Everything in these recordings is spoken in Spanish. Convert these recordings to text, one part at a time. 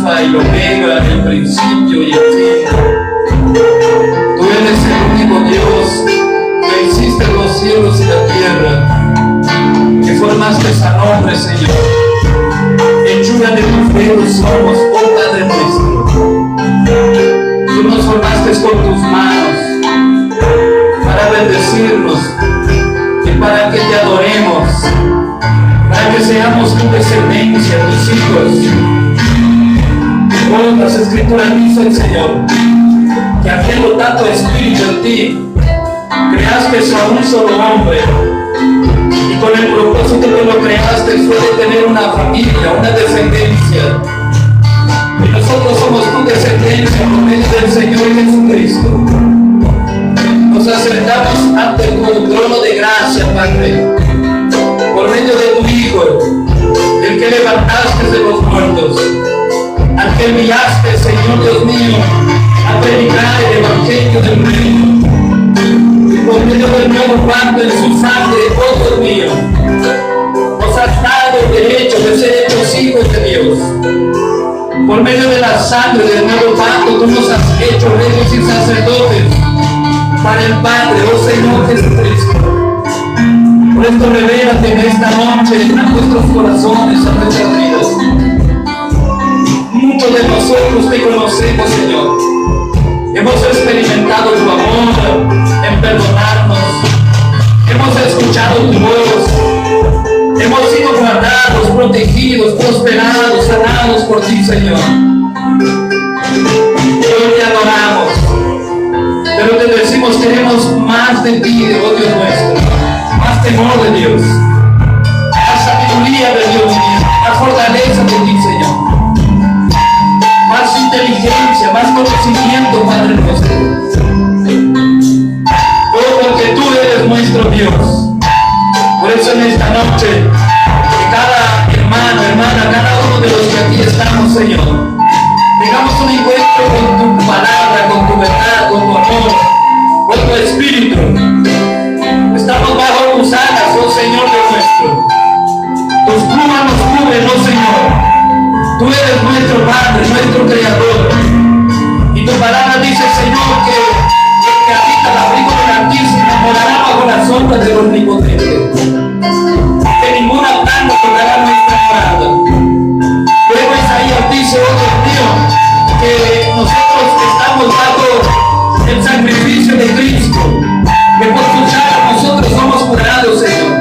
Alfa y Omega, el principio y el fin. Tú eres el único Dios que hiciste los cielos y la tierra, que formaste a nombre, Señor. Hechura de tus dedos somos, oh Padre nuestro. Tú nos formaste con tus manos para bendecirnos y para que te adoremos, para que seamos tu descendencia, tus hijos. Oh, las Escrituras dicen, Señor, que habiendo tanto espíritu en ti, creaste a un solo hombre, y con el propósito que lo creaste fue de tener una familia, una descendencia. Y nosotros somos tu descendencia por medio del Señor Jesucristo. Nos acercamos ante tu trono de gracia, Padre, por medio de tu Hijo, el que levantaste de los muertos, al que enviaste, Señor Dios mío, a predicar el evangelio del reino. Y por medio del nuevo pacto en su sangre, oh Dios mío, nos has dado el derecho de ser hechos hijos de Dios. Por medio de la sangre del nuevo pacto, tú nos has hecho reyes y sacerdotes para el Padre, oh Señor Jesucristo. Por esto revélate en esta noche a nuestros corazones, a nuestras vidas. Muchos de nosotros te conocemos, Señor. Hemos experimentado tu amor en perdonarnos. Hemos escuchado tu voz. Hemos sido guardados, protegidos, prosperados, sanados por ti, Señor. Hoy te adoramos. Pero te decimos, queremos más de ti, oh Dios nuestro. Más temor de Dios. Más sabiduría de Dios mío. Más fortaleza de ti, Señor. Más inteligencia, más conocimiento, Padre nuestro. Oh, porque tú eres nuestro Dios. Por eso en esta noche, que cada hermano, hermana, cada uno de los que aquí estamos, Señor, tengamos un encuentro con tu palabra, con tu verdad, con tu amor, con tu espíritu. Estamos bajo tus alas, oh Señor Dios nuestro. Tus plumas nos cubren, oh Señor. Tú eres nuestro Padre, nuestro Creador. Y tu palabra dice, Señor, que el que habita el abrigo del Altísimo morará bajo la sombra del Omnipotente. Que ninguna planta tocará nuestra morada. Luego Isaías dice, oh Dios mío, que nosotros estamos bajo el sacrificio de Cristo, que por su llaga nosotros somos curados, Señor.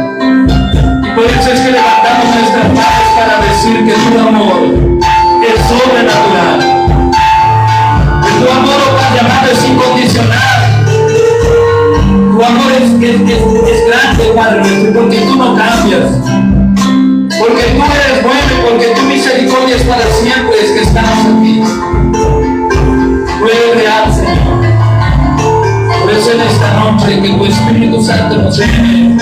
Y por eso es que levantamos nuestras manos para decir que tu amor es sobrenatural. Que tu amor, oh Padre amado, es incondicional. Tu amor es grande, Padre nuestro, porque tú no cambias. Porque tú eres bueno y porque tu misericordia es para siempre, es que estamos aquí. Tú eres real, Señor. Por eso en esta noche que tu Espíritu Santo nos llene.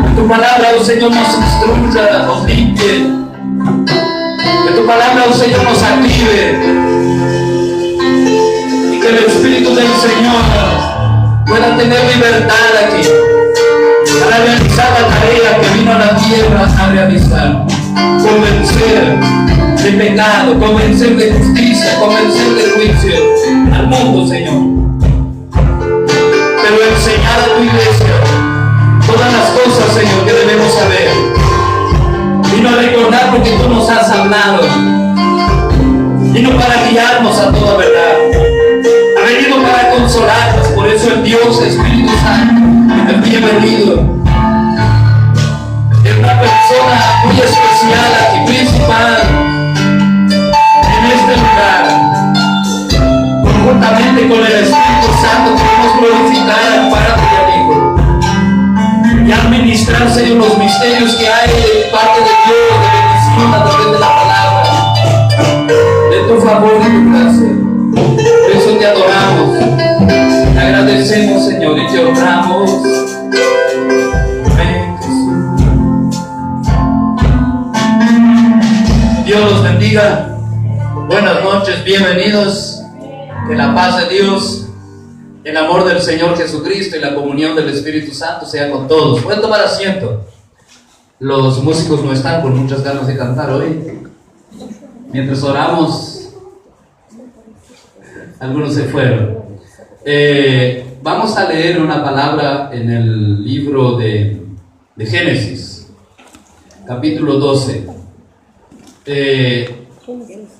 Que tu palabra, oh Señor, nos instruya, nos limpie. Que tu palabra, oh Señor, nos active. Y que el Espíritu del Señor pueda tener libertad aquí para realizar la tarea que vino a la tierra a realizar. Convencer de pecado, convencer de justicia, convencer de juicio al mundo, Señor. Pero enseñar a tu iglesia todas las cosas, Señor, que debemos saber. Vino a recordar porque tú nos has hablado. Vino para guiarnos a toda verdad. Ha venido para consolarnos. Por eso el Dios Espíritu Santo, el bienvenido. Es una persona muy especial aquí, principal, en este lugar. Conjuntamente con el Espíritu Santo queremos glorificar al Padre y al Hijo. Y administrar, Señor, los misterios que hay de parte de Dios, de bendición a través de la palabra, de tu favor y tu gracia. Por eso te adoramos, te agradecemos, Señor, y te honramos. Amén, Jesús. Dios los bendiga. Buenas noches, bienvenidos. Que la paz de Dios, el amor del Señor Jesucristo y la comunión del Espíritu Santo sea con todos. Pueden tomar asiento. Los músicos no están con muchas ganas de cantar hoy. Mientras oramos, algunos se fueron. Vamos a leer una palabra en el libro de Génesis, capítulo 12.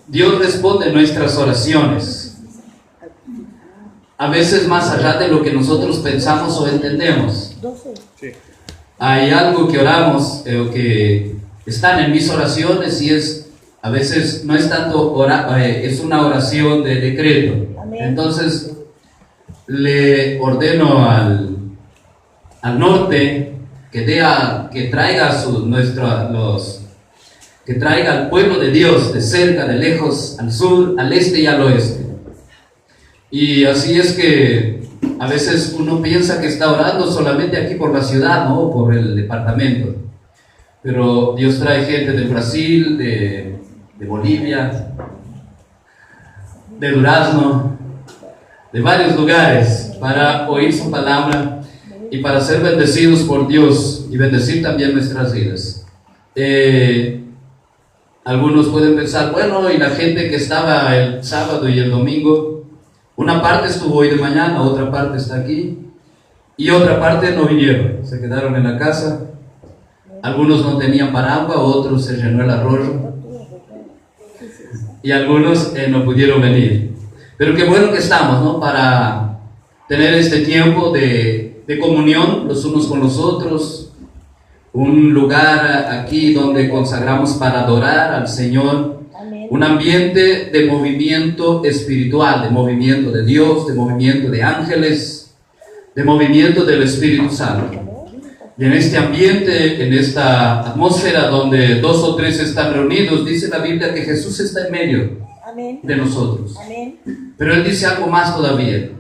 Dios responde nuestras oraciones, a veces más allá de lo que nosotros pensamos o entendemos. Hay algo que oramos o que están en mis oraciones y a veces no es tanto es una oración de decreto. Entonces le ordeno al norte que traiga que traiga al pueblo de Dios de cerca, de lejos, al sur, al este y al oeste. Y así es que a veces uno piensa que está orando solamente aquí por la ciudad, ¿no? Por el departamento. Pero Dios trae gente de Brasil, de Bolivia, de Durazno, de varios lugares para oír su palabra y para ser bendecidos por Dios y bendecir también nuestras vidas. Algunos pueden pensar, bueno, y la gente que estaba el sábado y el domingo, una parte estuvo hoy de mañana, otra parte está aquí y otra parte no vinieron, se quedaron en la casa. Algunos no tenían paraguas, otros se llenó el arroyo y algunos no pudieron venir. Pero qué bueno que estamos, ¿no? Para tener este tiempo de comunión los unos con los otros, un lugar aquí donde consagramos para adorar al Señor, un ambiente de movimiento espiritual, de movimiento de Dios, de movimiento de ángeles, de movimiento del Espíritu Santo. Y en este ambiente, en esta atmósfera donde 2 o 3 están reunidos, dice la Biblia que Jesús está en medio de nosotros. Pero Él dice algo más todavía.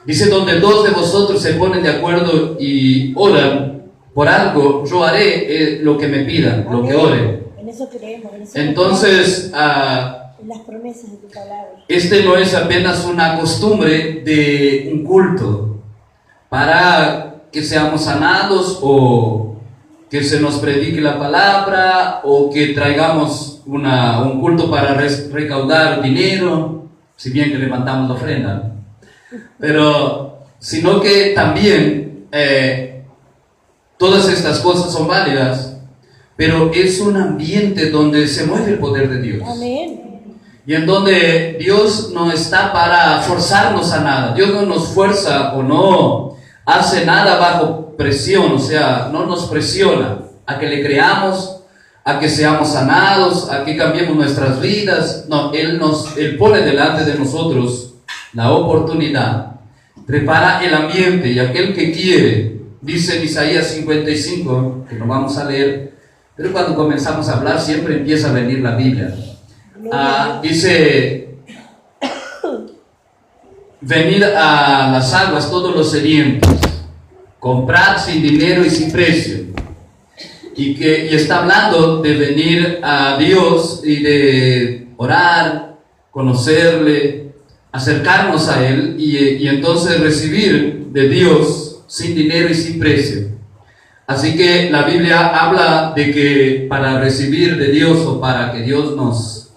Dice, donde 2 de vosotros se ponen de acuerdo y oran por algo, yo haré lo que me pidan, lo que oren. En eso creemos. Entonces, en las promesas de tu palabra. Este no es apenas una costumbre de un culto para que seamos sanados o que se nos predique la palabra o que traigamos un culto para recaudar dinero, si bien que levantamos la ofrenda, pero sino que también todas estas cosas son válidas, pero es un ambiente donde se mueve el poder de Dios. Amén. Y en donde Dios no está para forzarnos a nada. Dios no nos fuerza o no hace nada bajo presión, o sea, no nos presiona a que le creamos, a que seamos sanados, a que cambiemos nuestras vidas. No, Él pone delante de nosotros la oportunidad, prepara el ambiente, y aquel que quiere, dice en Isaías 55, que no vamos a leer, pero cuando comenzamos a hablar siempre empieza a venir la Biblia. Dice, venid a las aguas todos los sedientos, comprad sin dinero y sin precio. Y está hablando de venir a Dios y de orar, conocerle, acercarnos a Él y entonces recibir de Dios sin dinero y sin precio. Así que la Biblia habla de que para recibir de Dios o para que Dios nos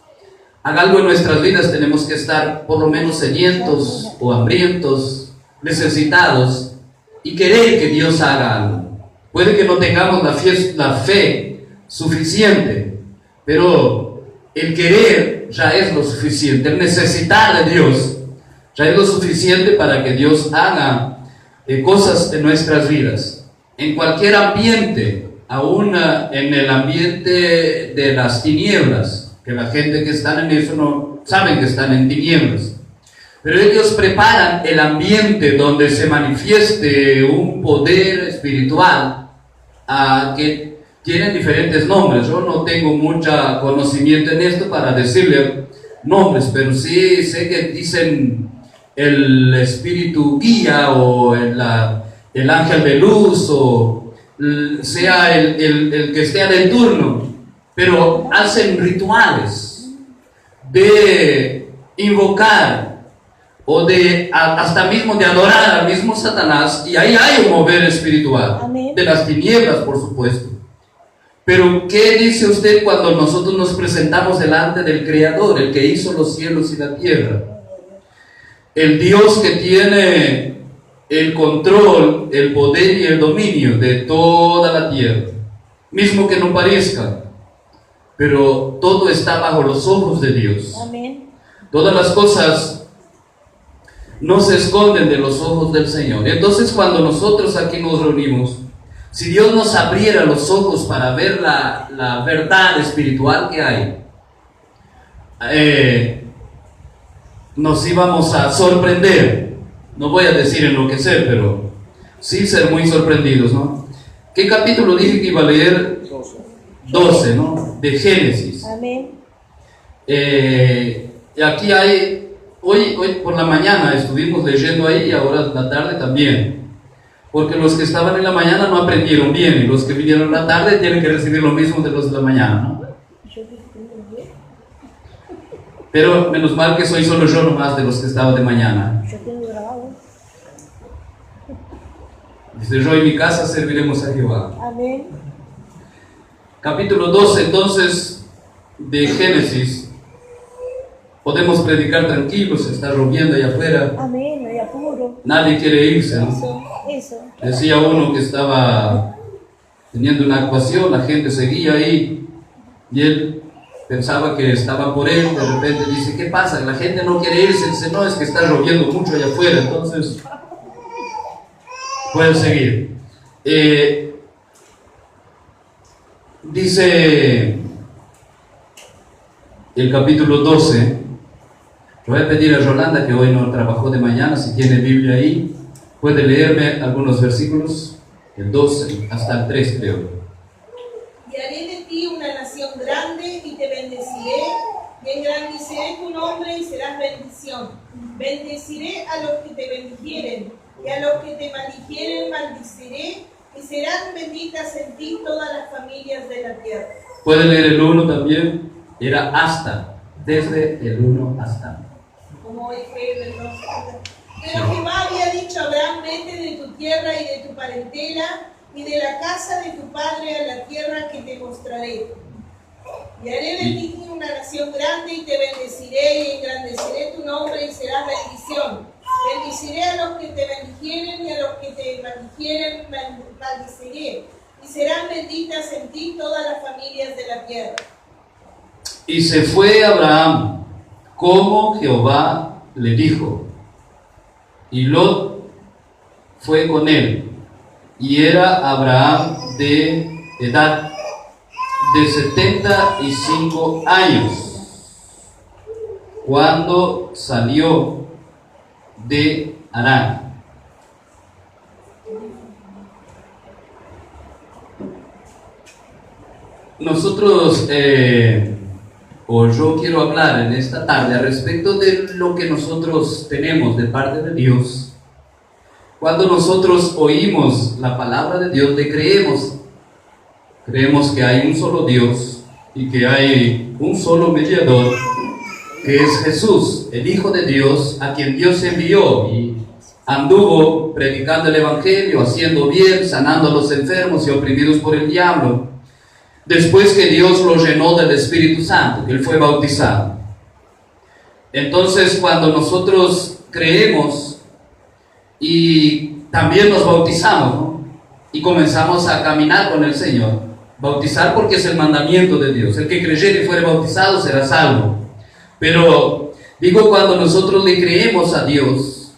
haga algo en nuestras vidas tenemos que estar por lo menos sedientos o hambrientos, necesitados y querer que Dios haga algo. Puede que no tengamos la fe suficiente, pero el querer ya es lo suficiente, el necesitar de Dios ya es lo suficiente para que Dios haga cosas en nuestras vidas. En cualquier ambiente, aún en el ambiente de las tinieblas, que la gente que está en eso no saben que están en tinieblas, pero ellos preparan el ambiente donde se manifieste un poder espiritual que tienen diferentes nombres. Yo no tengo mucho conocimiento en esto para decirle nombres, pero sí sé que dicen el espíritu guía o el ángel de luz o sea el que esté en turno, pero hacen rituales de invocar o de hasta mismo de adorar al mismo Satanás, y ahí hay un mover espiritual. Amén. De las tinieblas, por supuesto. Pero ¿qué dice usted cuando nosotros nos presentamos delante del Creador, el que hizo los cielos y la tierra? El Dios que tiene el control, el poder y el dominio de toda la tierra. Mismo que no parezca, pero todo está bajo los ojos de Dios. Amén. Todas las cosas no se esconden de los ojos del Señor. Entonces, cuando nosotros aquí nos reunimos, si Dios nos abriera los ojos para ver la verdad espiritual que hay, nos íbamos a sorprender. No voy a decir enloquecer, pero sí ser muy sorprendidos, ¿no? ¿Qué capítulo dije que iba a leer? 12, ¿no? De Génesis. Amén. Y aquí hay, hoy por la mañana estuvimos leyendo ahí y ahora en la tarde también. Porque los que estaban en la mañana no aprendieron bien y los que vinieron en la tarde tienen que recibir lo mismo de los de la mañana, ¿no? Pero menos mal que soy solo yo nomás de los que estaban de mañana. Yo tengo grabado. Dice, yo en mi casa serviremos a Jehová. Amén. Capítulo 12 entonces de Génesis. Podemos predicar tranquilos, está lloviendo allá afuera. Amén, no hay apuro. Nadie quiere irse, ¿no? Eso. Decía uno que estaba teniendo una actuación, la gente seguía ahí y él pensaba que estaba por él. De repente dice, ¿qué pasa? La gente no quiere irse. Dice, no, es que está lloviendo mucho allá afuera. Entonces pueden seguir. Dice el capítulo 12. Voy a pedir a Yolanda, que hoy no trabajó de mañana, si tiene Biblia ahí, puede leerme algunos versículos, el 12 hasta el 3 creo. Y haré de ti una nación grande y te bendeciré, y engrandeceré tu nombre y serás bendición. Bendeciré a los que te bendijeren, y a los que te maldijeren maldiciré, y serán benditas en ti todas las familias de la tierra. ¿Puede leer el 1 también? Era hasta, desde el 1 hasta. Como hoy fue el 2. Pero Jehová había dicho a Abraham, vete de tu tierra y de tu parentela y de la casa de tu padre a la tierra que te mostraré. Y haré de ti una nación grande y te bendeciré y engrandeceré tu nombre y serás bendición. Bendiciré a los que te bendijeren y a los que te maldijeren maldiciré. Y serán benditas en ti todas las familias de la tierra. Y se fue Abraham, como Jehová le dijo. Y Lot fue con él. Y era Abraham de edad de 75 años cuando salió de Harán. Nosotros, o yo quiero hablar en esta tarde al respecto de lo que nosotros tenemos de parte de Dios. Cuando nosotros oímos la palabra de Dios, le creemos que hay un solo Dios y que hay un solo mediador, que es Jesús, el Hijo de Dios, a quien Dios envió y anduvo predicando el Evangelio, haciendo bien, sanando a los enfermos y oprimidos por el diablo, después que Dios lo llenó del Espíritu Santo, que él fue bautizado. Entonces, cuando nosotros creemos y también nos bautizamos, ¿no? Y comenzamos a caminar con el Señor, bautizar porque es el mandamiento de Dios, el que creyere y fuere bautizado será salvo. Pero digo, cuando nosotros le creemos a Dios,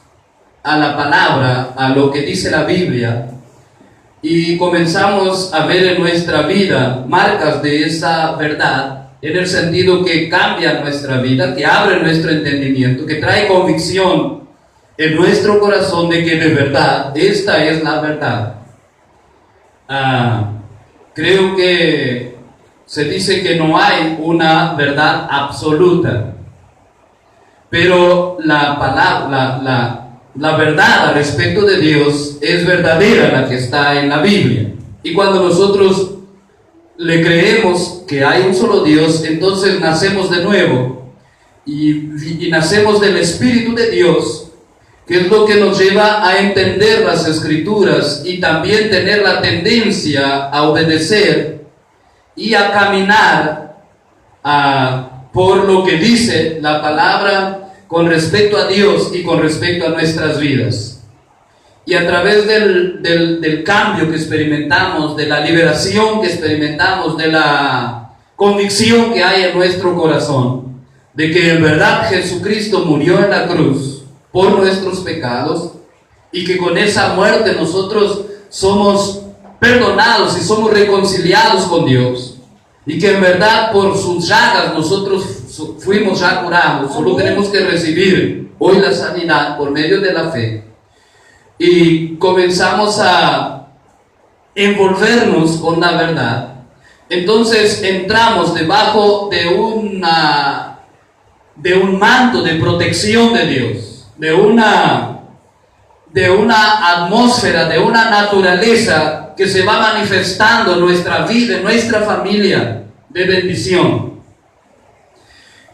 a la palabra, a lo que dice la Biblia, y comenzamos a ver en nuestra vida marcas de esa verdad, en el sentido que cambia nuestra vida, que abre nuestro entendimiento, que trae convicción en nuestro corazón de que de verdad esta es la verdad. Creo que se dice que no hay una verdad absoluta, pero la palabra, la verdad al respecto de Dios es verdadera, la que está en la Biblia. Y cuando nosotros le creemos que hay un solo Dios, entonces nacemos de nuevo y nacemos del Espíritu de Dios, que es lo que nos lleva a entender las Escrituras y también tener la tendencia a obedecer y a caminar por lo que dice la palabra con respecto a Dios y con respecto a nuestras vidas. Y a través del cambio que experimentamos, de la liberación que experimentamos, de la convicción que hay en nuestro corazón, de que en verdad Jesucristo murió en la cruz por nuestros pecados, y que con esa muerte nosotros somos perdonados y somos reconciliados con Dios, y que en verdad por sus llagas nosotros fuimos ya curados. Solo tenemos que recibir hoy la sanidad por medio de la fe, y comenzamos a envolvernos con la verdad. Entonces entramos debajo de un manto de protección de Dios, de una atmósfera, de una naturaleza que se va manifestando en nuestra vida, en nuestra familia, de bendición.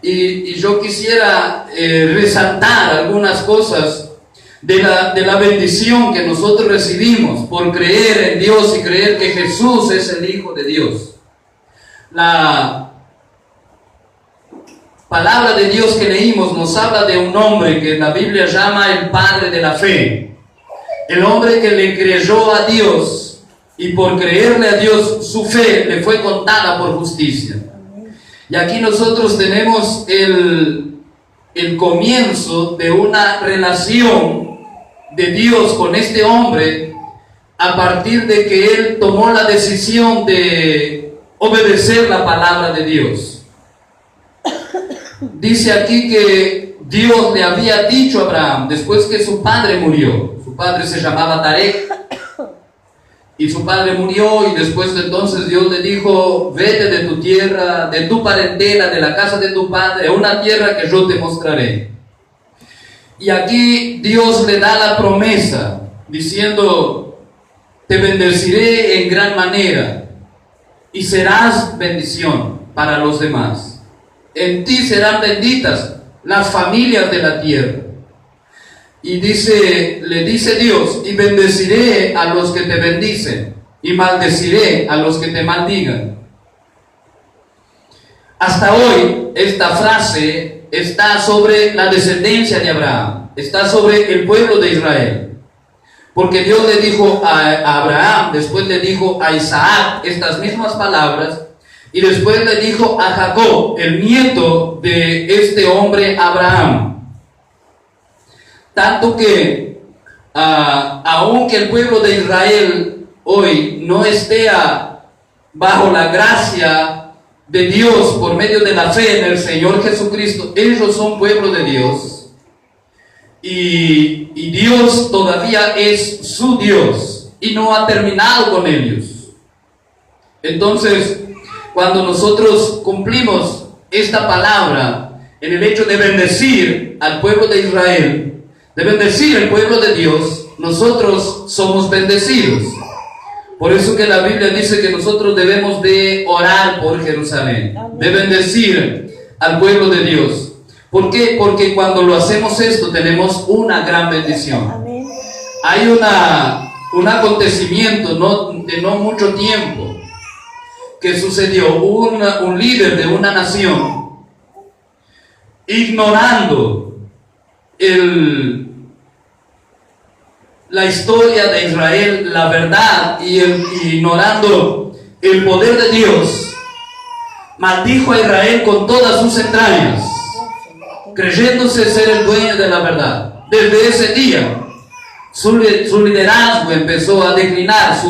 Y yo quisiera resaltar algunas cosas de la bendición que nosotros recibimos por creer en Dios y creer que Jesús es el Hijo de Dios. La palabra de Dios que leímos nos habla de un hombre que la Biblia llama el padre de la fe. El hombre que le creyó a Dios, y por creerle a Dios su fe le fue contada por justicia. Y aquí nosotros tenemos el comienzo de una relación de Dios con este hombre, a partir de que él tomó la decisión de obedecer la palabra de Dios. Dice aquí que Dios le había dicho a Abraham, después que su padre murió, su padre se llamaba Tarek, y su padre murió, y después de entonces Dios le dijo: vete de tu tierra, de tu parentela, de la casa de tu padre, a una tierra que yo te mostraré. Y aquí Dios le da la promesa, diciendo: te bendeciré en gran manera, y serás bendición para los demás. En ti serán benditas las familias de la tierra. Y le dice Dios: y bendeciré a los que te bendicen, y maldeciré a los que te maldigan. Hasta hoy esta frase está sobre la descendencia de Abraham, está sobre el pueblo de Israel. Porque Dios le dijo a Abraham, después le dijo a Isaac estas mismas palabras, y después le dijo a Jacob, el nieto de este hombre Abraham. Tanto que, aunque el pueblo de Israel hoy no esté bajo la gracia de Dios por medio de la fe en el Señor Jesucristo, ellos son pueblo de Dios. Y Dios todavía es su Dios y no ha terminado con ellos. Entonces, cuando nosotros cumplimos esta palabra en el hecho de bendecir al pueblo de Israel, de bendecir al pueblo de Dios, nosotros somos bendecidos. Por eso que la Biblia dice que nosotros debemos de orar por Jerusalén, de bendecir al pueblo de Dios. ¿Por qué? Porque cuando lo hacemos esto tenemos una gran bendición. Amén. Hay un acontecimiento de no mucho tiempo que sucedió. Un líder de una nación, ignorando la historia de Israel, la verdad, y ignorando el poder de Dios, maldijo a Israel con todas sus entrañas, creyéndose ser el dueño de la verdad. Desde ese día su liderazgo empezó a declinar,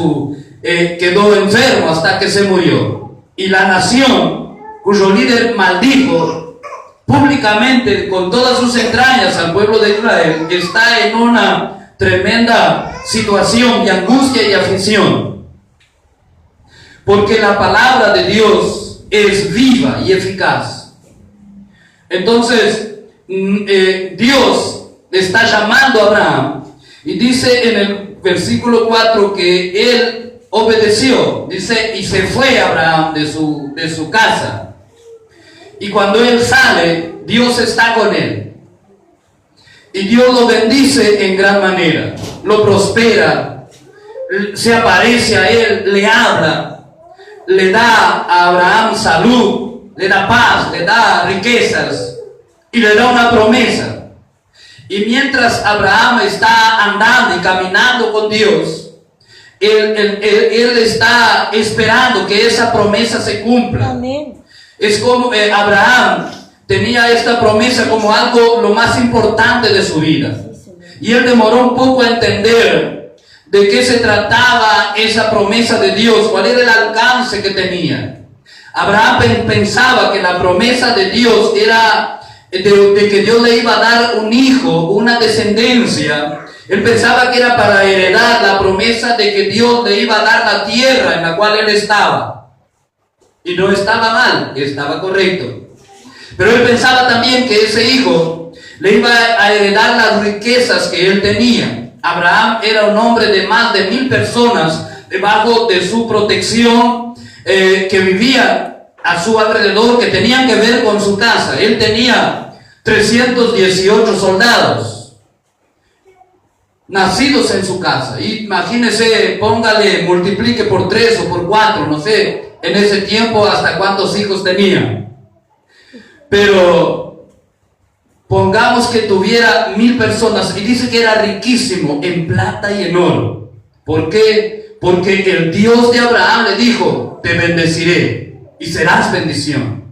quedó enfermo hasta que se murió, y la nación cuyo líder maldijo públicamente con todas sus entrañas al pueblo de Israel está en una tremenda situación de angustia y aflicción, porque la palabra de Dios es viva y eficaz. Entonces Dios está llamando a Abraham, y dice en el versículo 4 que él obedeció. Dice: y se fue Abraham de su casa. Y cuando él sale, Dios está con él. Y Dios lo bendice en gran manera, lo prospera, se aparece a él, le habla, le da a Abraham salud, le da paz, le da riquezas y le da una promesa. Y mientras Abraham está andando y caminando con Dios, él está esperando que esa promesa se cumpla. Amén. Es como Abraham tenía esta promesa como algo lo más importante de su vida. Y él demoró un poco a entender de qué se trataba esa promesa de Dios, cuál era el alcance que tenía. Abraham pensaba que la promesa de Dios era de que Dios le iba a dar un hijo, una descendencia. Él pensaba que era para heredar la promesa de que Dios le iba a dar la tierra en la cual él estaba. Y no estaba mal, estaba correcto. Pero él pensaba también que ese hijo le iba a heredar las riquezas que él tenía. Abraham era un hombre de más de 1000 personas debajo de su protección, que vivían a su alrededor, que tenían que ver con su casa. Él tenía 318 soldados nacidos en su casa. Imagínese, póngale, multiplique por 3 o por 4, no sé, en ese tiempo hasta cuántos hijos tenía. Pero pongamos que tuviera 1000 personas, y dice que era riquísimo en plata y en oro. ¿Por qué? Porque el Dios de Abraham le dijo: te bendeciré y serás bendición.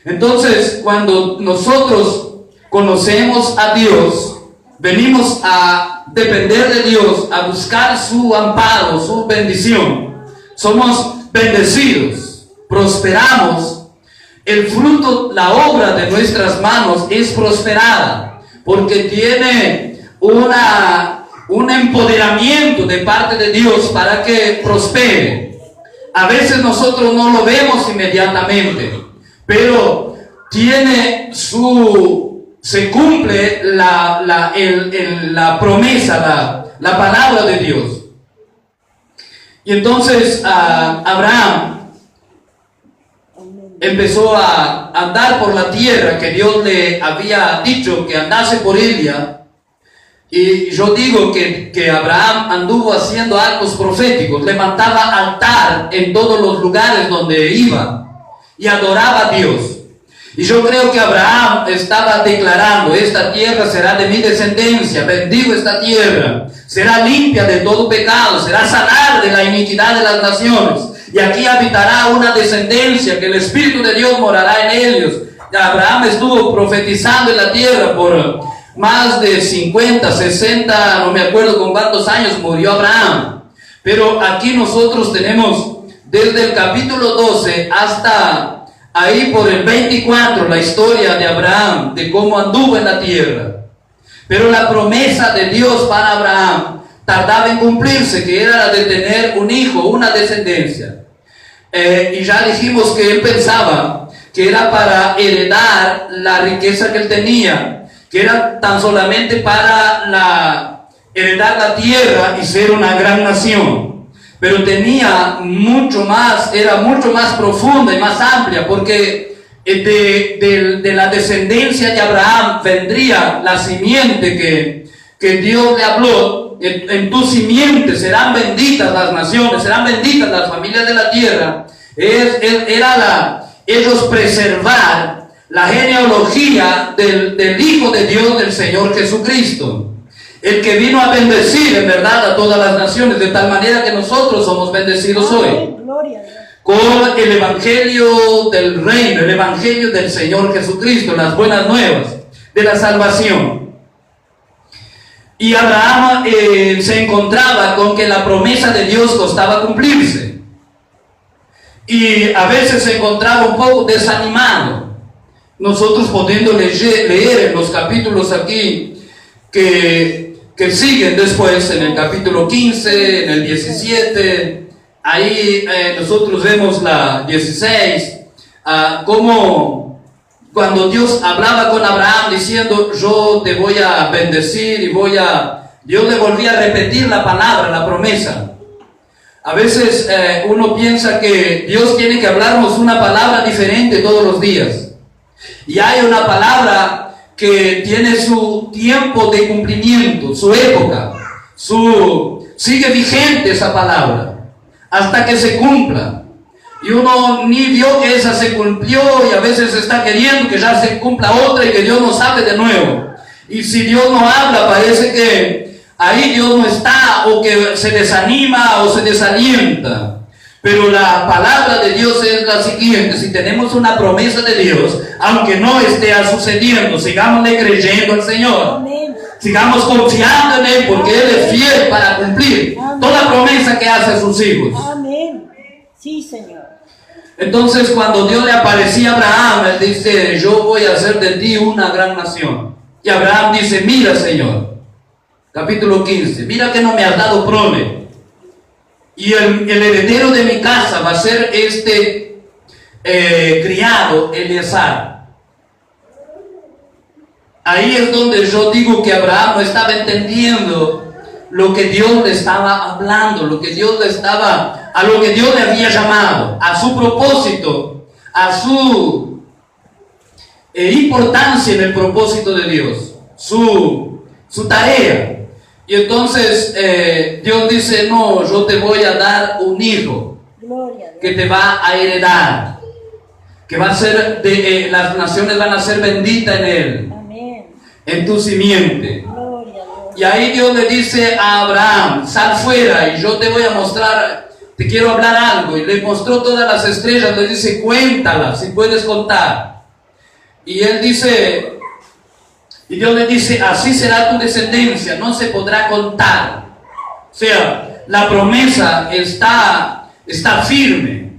Entonces, cuando nosotros conocemos a Dios, venimos a depender de Dios, a buscar su amparo, su bendición, somos bendecidos, prosperamos. El fruto, la obra de nuestras manos es prosperada, porque tiene un empoderamiento de parte de Dios para que prospere. A veces nosotros no lo vemos inmediatamente, pero se cumple la promesa, la palabra de Dios. Y entonces Abraham empezó a andar por la tierra que Dios le había dicho que andase por ella. Y yo digo que Abraham anduvo haciendo actos proféticos, levantaba altar en todos los lugares donde iba y adoraba a Dios. Y yo creo que Abraham estaba declarando: esta tierra será de mi descendencia, bendigo esta tierra, será limpia de todo pecado, será sanada de la iniquidad de las naciones, y aquí habitará una descendencia que el Espíritu de Dios morará en ellos. Abraham estuvo profetizando en la tierra por más de 50, 60, no me acuerdo con cuántos años murió Abraham. Pero aquí nosotros tenemos desde el capítulo 12 hasta ahí por el 24 la historia de Abraham, de cómo anduvo en la tierra. Pero la promesa de Dios para Abraham tardaba en cumplirse, que era la de tener un hijo, una descendencia. Y ya dijimos que él pensaba que era para heredar la riqueza que él tenía, que era tan solamente para heredar la tierra y ser una gran nación. Pero tenía mucho más, era mucho más profunda y más amplia, porque de la descendencia de Abraham vendría la simiente que Dios le habló. En tu simiente serán benditas las naciones, serán benditas las familias de la tierra. Ellos preservar la genealogía del Hijo de Dios, del Señor Jesucristo, el que vino a bendecir en verdad a todas las naciones, de tal manera que nosotros somos bendecidos hoy con el Evangelio del Reino, el Evangelio del Señor Jesucristo, las buenas nuevas de la salvación. Y Abraham se encontraba con que la promesa de Dios costaba cumplirse, y a veces se encontraba un poco desanimado. Nosotros pudiendo leer en los capítulos aquí que siguen después, en el capítulo 15, en el 17, ahí nosotros vemos la 16, cómo cuando Dios hablaba con Abraham diciendo: yo te voy a bendecir y Dios le volvía a repetir la palabra, la promesa. A veces uno piensa que Dios tiene que hablarnos una palabra diferente todos los días. Y hay una palabra que tiene su tiempo de cumplimiento, su época, sigue vigente esa palabra hasta que se cumpla. y uno ni vio que esa se cumplió y a veces está queriendo que ya se cumpla otra y que Dios nos hable de nuevo. Y si Dios no habla, parece que ahí Dios no está, o que se desanima o se desalienta. Pero la palabra de Dios es la siguiente: si tenemos una promesa de Dios, aunque no esté sucediendo, sigámosle creyendo al Señor. Amén. Sigamos confiando en Él, porque Él es fiel para cumplir toda promesa que hace a sus hijos. Amén. Sí, Señor. Entonces, cuando Dios le aparecía a Abraham, Él dice: yo voy a hacer de ti una gran nación. Y Abraham dice: mira, Señor, capítulo 15, mira que no me has dado prole. Y el heredero de mi casa va a ser este criado, Eliezer. Ahí es donde yo digo que Abraham no estaba entendiendo lo que Dios le estaba hablando, a lo que Dios le había llamado, a su propósito, a su importancia en el propósito de Dios, su tarea. Y entonces Dios dice: no, yo te voy a dar un hijo Gloria a Dios. que te va a heredar, que va a ser las naciones van a ser benditas en él, Amén. en tu simiente. Gloria a Dios. Y ahí Dios le dice a Abraham: sal fuera y yo te voy a mostrar, te quiero hablar algo. Y le mostró todas las estrellas, le dice: cuéntalas si puedes contar. Y él dice, y Dios le dice: así será tu descendencia, no se podrá contar. O sea, la promesa está firme.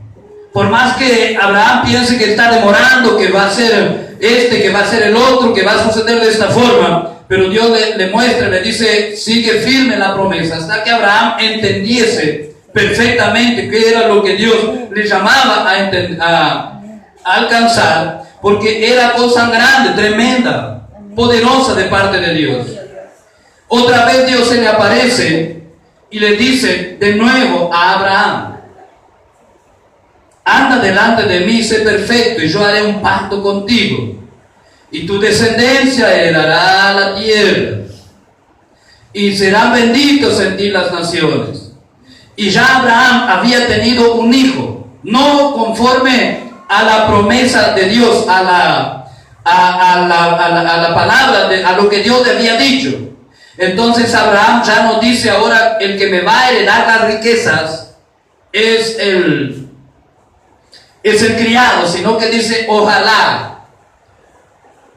Por más que Abraham piense que está demorando, que va a ser que va a ser el otro, que va a suceder de esta forma, pero Dios le muestra, le dice: sigue firme la promesa, hasta que Abraham entendiese perfectamente qué era lo que Dios le llamaba a alcanzar, porque era cosa grande, tremenda, poderosa de parte de Dios. Otra vez Dios se le aparece y le dice de nuevo a Abraham: anda delante de mí, sé perfecto, y yo haré un pacto contigo, y tu descendencia heredará la tierra, y serán benditos en ti las naciones. Y ya Abraham había tenido un hijo, no conforme a la promesa de Dios, a la palabra, a lo que Dios le había dicho. Entonces Abraham ya no dice ahora: el que me va a heredar las riquezas es el criado, sino que dice: ojalá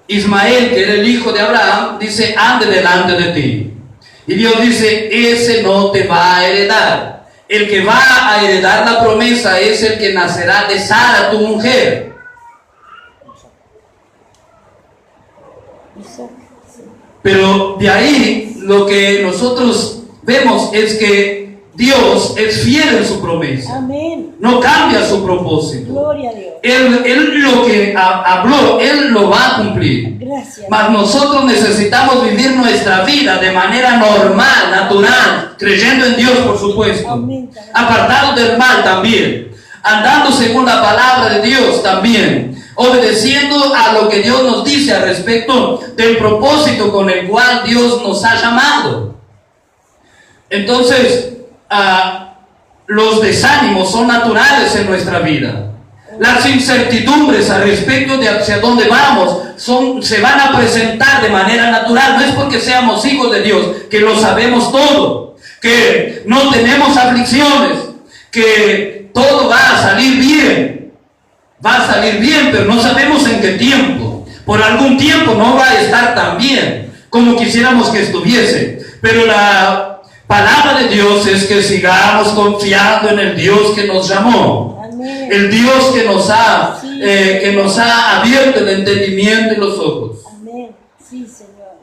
Ismael, que era el hijo de Abraham, dice: ande delante de ti. Y Dios dice: ese no te va a heredar. El que va a heredar la promesa es el que nacerá de Sara, tu mujer. Pero de ahí lo que nosotros vemos es que Dios es fiel en su promesa. Amén. No cambia su propósito. Gloria a Dios. Él lo que habló, Él lo va a cumplir. Gracias. Mas nosotros necesitamos vivir nuestra vida de manera normal, natural, creyendo en Dios, por supuesto. Amén. Apartados del mal también. Andando según la palabra de Dios también. Obedeciendo a lo que Dios nos dice al respecto del propósito con el cual Dios nos ha llamado. Entonces, los desánimos son naturales en nuestra vida. Las incertidumbres al respecto de hacia dónde vamos se van a presentar de manera natural. No es porque seamos hijos de Dios que lo sabemos todo, que no tenemos aflicciones, que todo va a salir bien. Va a salir bien, pero no sabemos en qué tiempo. Por algún tiempo no va a estar tan bien como quisiéramos que estuviese. Pero la palabra de Dios es que sigamos confiando en el Dios que nos llamó. Amén. El Dios que nos ha abierto el entendimiento y los ojos. Amén. Sí, Señor.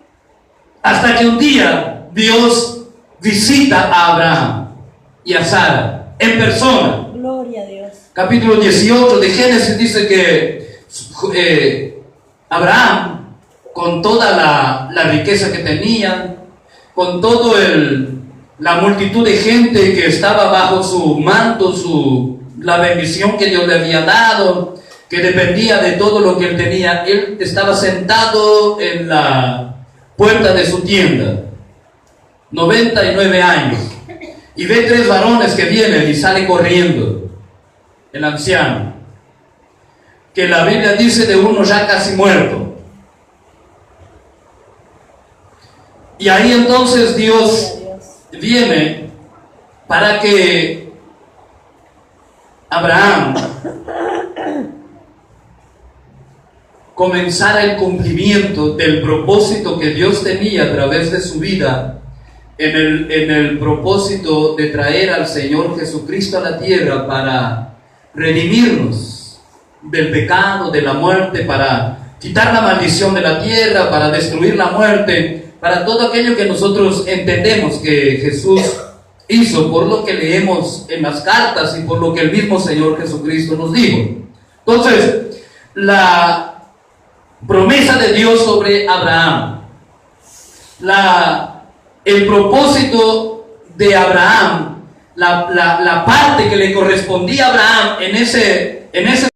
Hasta que un día Dios visita a Abraham y a Sara en persona. Gloria a Dios. Capítulo 18 de Génesis dice que Abraham, con toda la riqueza que tenía, con todo la multitud de gente que estaba bajo su manto, la bendición que Dios le había dado, que dependía de todo lo que él tenía, él estaba sentado en la puerta de su tienda, 99 años, y ve 3 varones que vienen y salen corriendo. el anciano, que la Biblia dice de uno ya casi muerto. Y ahí entonces Dios viene para que Abraham comenzara el cumplimiento del propósito que Dios tenía a través de su vida, en el propósito de traer al Señor Jesucristo a la tierra para redimirnos del pecado, de la muerte, para quitar la maldición de la tierra, para destruir la muerte, para todo aquello que nosotros entendemos que Jesús hizo, por lo que leemos en las cartas y por lo que el mismo Señor Jesucristo nos dijo. Entonces, la promesa de Dios sobre Abraham, el propósito de Abraham, la parte que le correspondía a Abraham en ese